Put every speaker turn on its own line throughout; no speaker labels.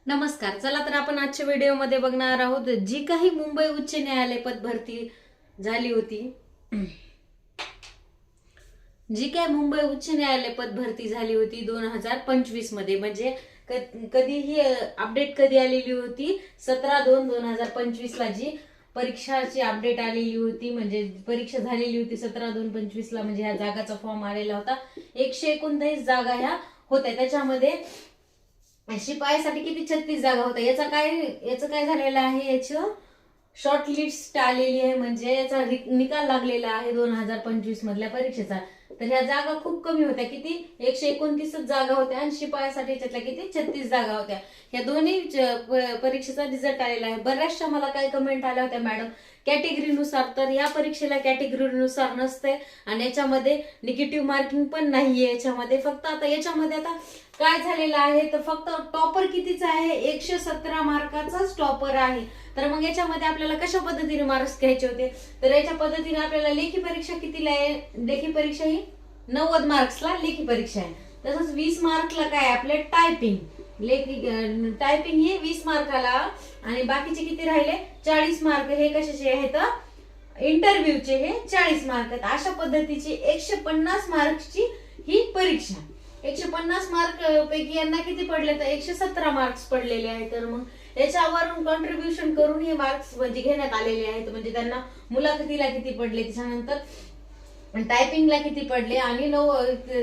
नमस्कार. चला तर आपण आजच्या व्हिडिओमध्ये बघणार आहोत जी काही मुंबई उच्च न्यायालय पद भरती झाली होती, जी काय मुंबई उच्च न्यायालय पद भरती झाली होती 2025 मध्ये, म्हणजे कधी ही अपडेट कधी आलेली होती 17/2/2025 ला जी परीक्षाची अपडेट आलेली होती, म्हणजे परीक्षा झालेली होती 17/2/25 ला, म्हणजे ह्या जागाचा फॉर्म आलेला होता. 139 जागा ह्या होत्या. त्याच्यामध्ये शिपायासाठी किती 36 जागा होत्या. याचं काय झालेलं आहे, याचं शॉर्ट लिस्ट आलेली आहे, म्हणजे याचा निकाल लागलेला आहे 2025 मधल्या परीक्षेचा. तर ह्या जागा खूप कमी होत्या. किती? 129 जागा होत्या आणि शिपायासाठी याच्यातल्या किती 36 जागा होत्या. ह्या दोन्ही परीक्षेचा रिझल्ट आलेला आहे. बऱ्याचशा मला काही कमेंट आल्या होत्या, मॅडम कॅटेगरीनुसार, तर या परीक्षेला कॅटेगरीनुसार नसते आणि याच्यामध्ये निगेटिव्ह मार्किंग पण नाहीये. याच्यामध्ये फक्त याच्यामध्ये काय झालेलं आहे, तर फक्त टॉपर कितीचा आहे, 117 मार्काचाच टॉपर आहे. तर मग याच्यामध्ये आपल्याला कशा पद्धतीने मार्क्स घ्यायचे होते, तर याच्या पद्धतीने आपल्याला लेखी परीक्षा कितीला आहे, लेखी परीक्षा ही 90 मार्क्सला लेखी परीक्षा आहे. तसंच 20 मार्कला काय आपले टायपिंग, टायपिंग हे 20 मार्काला आणि बाकीचे किती राहिले 40 मार्क हे कशाचे आहेत, इंटरव्ह्यूचे हे 40 मार्क आहेत. अशा पद्धतीची 150 मार्क्सची ही परीक्षा. 150 मार्क पैकी यांना किती पडले, तर 117 मार्क्स पडलेले आहेत. तर मग याच्यावरून कॉन्ट्रीब्युशन करून हे मार्क्स म्हणजे घेण्यात आलेले आहेत. म्हणजे त्यांना मुलाखतीला किती पडले, त्याच्यानंतर टायपिंगला किती पडले आणि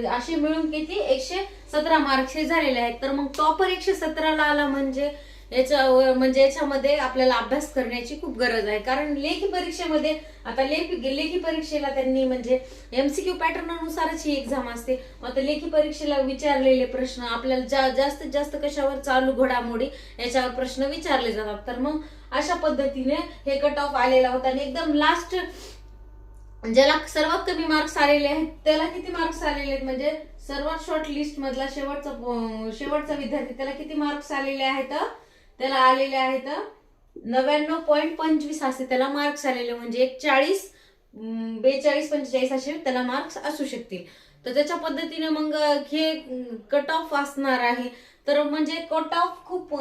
असे मिळून किती 117 मार्क्स हे झालेले आहेत. तर मग टॉपर 117 ला आला म्हणजे याच्यामध्ये आपल्याला अभ्यास करण्याची खूप गरज आहे. कारण लेखी परीक्षेमध्ये आता लेखी परीक्षेला त्यांनी म्हणजे एमसीक्यू पॅटर्ननुसारच ही एक्झाम असते. आता लेखी परीक्षेला विचारलेले प्रश्न आपल्याला जास्तीत जास्त कशावर, चालू घडामोडी याच्यावर प्रश्न विचारले जातात. तर मग अशा पद्धतीने हे कट ऑफ आलेला होता. आणि एकदम लास्ट ज्याला सर्वात कमी मार्क्स आलेले आहेत त्याला किती मार्क्स आलेले आहेत, म्हणजे सर्वात शॉर्ट लिस्ट मधला शेवटचा विद्यार्थी, त्याला किती मार्क्स आलेले आहेत, त्याला आलेले आहेत 99.25 असे त्याला मार्क्स आलेले, म्हणजे 40, 42, 45 असे त्याला मार्क्स असू शकतील. तर त्याच्या पद्धतीने मग हे कट ऑफ असणार आहे. तर म्हणजे कट ऑफ खूप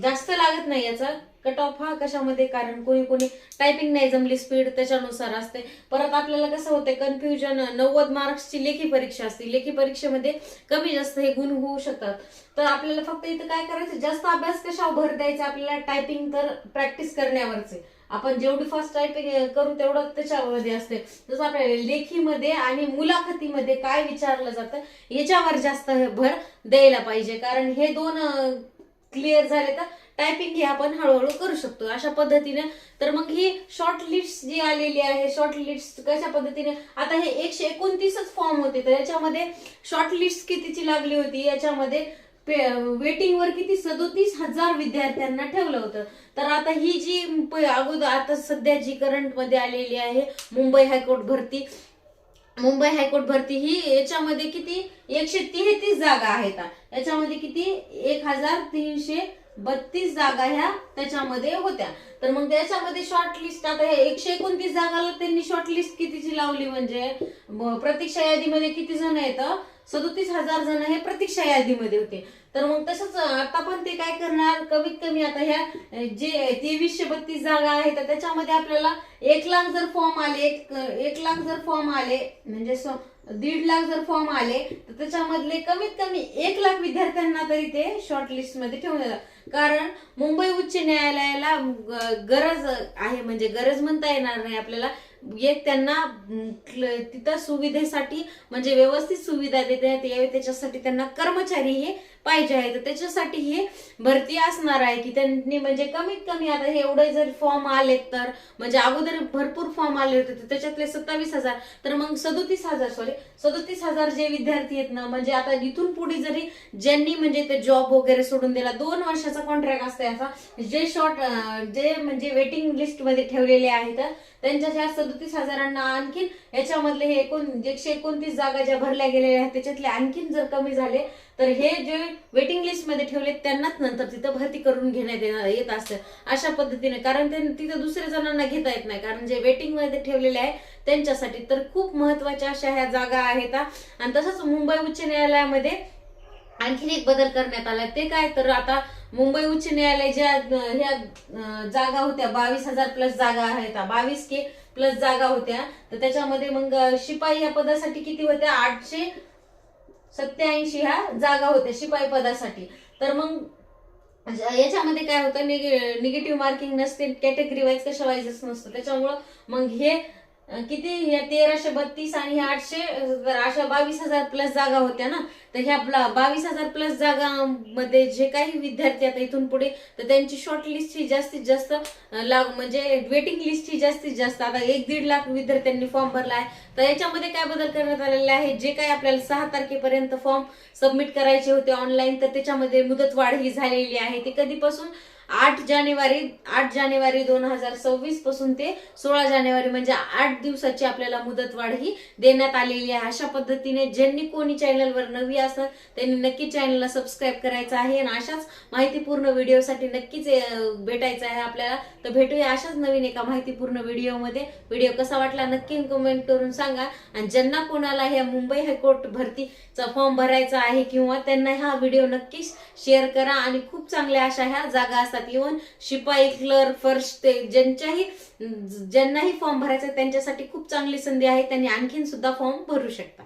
जास्त लागत नाही याचा कट ऑफ हा कशामध्ये, कारण कोणी टायपिंग नाही जमली स्पीड त्याच्यानुसार असते. परत आपल्याला कसं होते कन्फ्युजन, 90 मार्क्सची लेखी परीक्षा असते, लेखी परीक्षेमध्ये कमी जास्त हे गुण होऊ शकतात. तर आपल्याला फक्त इथं काय करायचं, जास्त अभ्यास कशावर भर द्यायचा, आपल्याला टायपिंग तर प्रॅक्टिस करण्यावरचे. आपण जेवढी फास्ट टायपिंग करू तेवढं त्याच्यामध्ये असते. जसं आपल्याला लेखीमध्ये आणि मुलाखतीमध्ये काय विचारलं जातं याच्यावर जास्त भर द्यायला पाहिजे. कारण हे दोन क्लिअर झाले तर टायपिंग हे आपण हळूहळू करू शकतो अशा पद्धतीने. तर मग ही शॉर्ट लिस्ट जी आलेली आहे, शॉर्ट लिस्ट कशा पद्धतीने, आता हे 129च फॉर्म होते, तर याच्यामध्ये शॉर्ट लिस्ट कितीची लागली होती, याच्यामध्ये वेटिंग वर किती 37,000 विद्यार्थ्यांना ठेवलं होतं. तर आता ही जी अगोदर आता सध्या जी करंट मध्ये आलेली आहे मुंबई हायकोर्ट भरती ही याच्यामध्ये किती 133 जागा आहेत. याच्यामध्ये किती 1332 जागा ह्या त्याच्यामध्ये होत्या. तर मग त्याच्यामध्ये शॉर्ट लिस्ट आता हे 129 जागाला त्यांनी शॉर्ट लिस्ट कितीची लावली, म्हणजे प्रतीक्षा यादीमध्ये किती जण आहेत, 37,000 जण हे प्रतीक्षा यादीमध्ये होते. तर मग तसंच आता पण ते काय करणार, कमीत कमी आता ह्या जे 2332 जागा आहेत त्याच्यामध्ये आपल्याला 1 लाख जर फॉर्म आले, 1 लाख जर फॉर्म आले म्हणजे 1.5 लाख जर फॉर्म आले, तर त्याच्यामधले कमीत कमी 1 लाख विद्यार्थ्यांना तरी ते शॉर्ट लिस्ट मध्ये ठेवून देतात. कारण मुंबई उच्च न्यायालयाला गरज आहे, म्हणजे गरज म्हणता येणार नाही आपल्याला, एक त्यांना तिथं सुविधेसाठी म्हणजे व्यवस्थित सुविधा देता यावी त्याच्यासाठी त्यांना कर्मचारी हे पाहिजे आहे. तर त्याच्यासाठी हे भरती असणार आहे की त्यांनी म्हणजे कमीत कमी आता हे एवढे जर फॉर्म आले, तर म्हणजे अगोदर भरपूर फॉर्म आले होते त्याच्यातले 27,000, तर मग 37,000 जे विद्यार्थी आहेत ना, म्हणजे आता इथून पुढे जरी ज्यांनी म्हणजे ते जॉब वगैरे सोडून दिला, 2 वर्षाचा कॉन्ट्रॅक्ट असते असा, जे म्हणजे वेटिंग लिस्ट मध्ये ठेवलेले आहेत त्यांच्या 37,000 आणखीन याच्यामधले हे 129 जागा ज्या भरल्या गेलेल्या आहेत त्याच्यातले आणखीन जर कमी झाले, तर हे जे वेटिंग लिस्ट मध्ये ठेवले त्यांनाच नंतर तिथं भरती करून घेण्यात येत असतं अशा पद्धतीने. कारण तिथं दुसऱ्या जणांना घेता येत नाही, कारण जे वेटिंग मध्ये ठेवलेले आहे त्यांच्यासाठी. तर खूप महत्वाच्या अशा ह्या जागा आहेत. आणि तसंच मुंबई उच्च न्यायालयामध्ये आणखीन एक बदल करण्यात आला, ते काय तर आता मुंबई उच्च न्यायालय ज्या ह्या जागा होत्या 22,000 प्लस जागा आहेत, 22K प्लस जागा होत्या, तर त्याच्यामध्ये मग शिपाई या पदासाठी किती होत्या, 887 ह्या जागा होत्या शिपाई पदासाठी. तर मग याच्यामध्ये काय होतं, निगेटिव्ह मार्किंग नसते, कॅटेगरी वाईज कशा वाईजच नसतं, त्याच्यामुळं मग हे किती, ह्या 1332 आणि ह्या 800, अशा 22,000 प्लस जागा होत्या ना, तर ह्या 22,000 प्लस जागांमध्ये जे काही विद्यार्थी आता इथून पुढे, तर त्यांची शॉर्ट लिस्ट ही जास्तीत जास्त म्हणजे वेटिंग लिस्ट ही जास्तीत जास्त, आता 1-1.5 लाख विद्यार्थ्यांनी फॉर्म भरला आहे. तर याच्यामध्ये काय बदल करण्यात आलेले आहे, जे काही आपल्याला 6 तारखेपर्यंत फॉर्म सबमिट करायचे होते ऑनलाईन, तर त्याच्यामध्ये मुदतवाढ ही झालेली आहे. ती कधीपासून 8 जानेवारी 2026 पासून ते 16 जानेवारी म्हणजे 8 दिवसाची आपल्याला मुदतवाढ ही देण्यात आलेली आहे. अशा पद्धतीने ज्यांनी कोणी चॅनलवर नवी असतात त्यांनी नक्की चॅनलला सबस्क्राईब करायचं आहे आणि अशाच माहितीपूर्ण व्हिडिओसाठी नक्कीच भेटायचं आहे आपल्याला. तर भेटूया अशाच नवीन एका माहितीपूर्ण व्हिडिओमध्ये. व्हिडिओ कसा वाटला नक्की कमेंट करून सांगा. आणि ज्यांना कोणाला हे मुंबई हायकोर्ट भरतीचा फॉर्म भरायचा आहे किंवा त्यांना हा व्हिडिओ नक्कीच शेअर करा. आणि खूप चांगल्या अशा ह्या जागा असतात, इव्हन शिपाई, क्लर्क, फर्स्ट, ते ज्यांनाही फॉर्म भरायचा त्यांच्यासाठी खूप चांगली संधी आहे, त्यांनी आणखीन सुद्धा फॉर्म भरू शकता.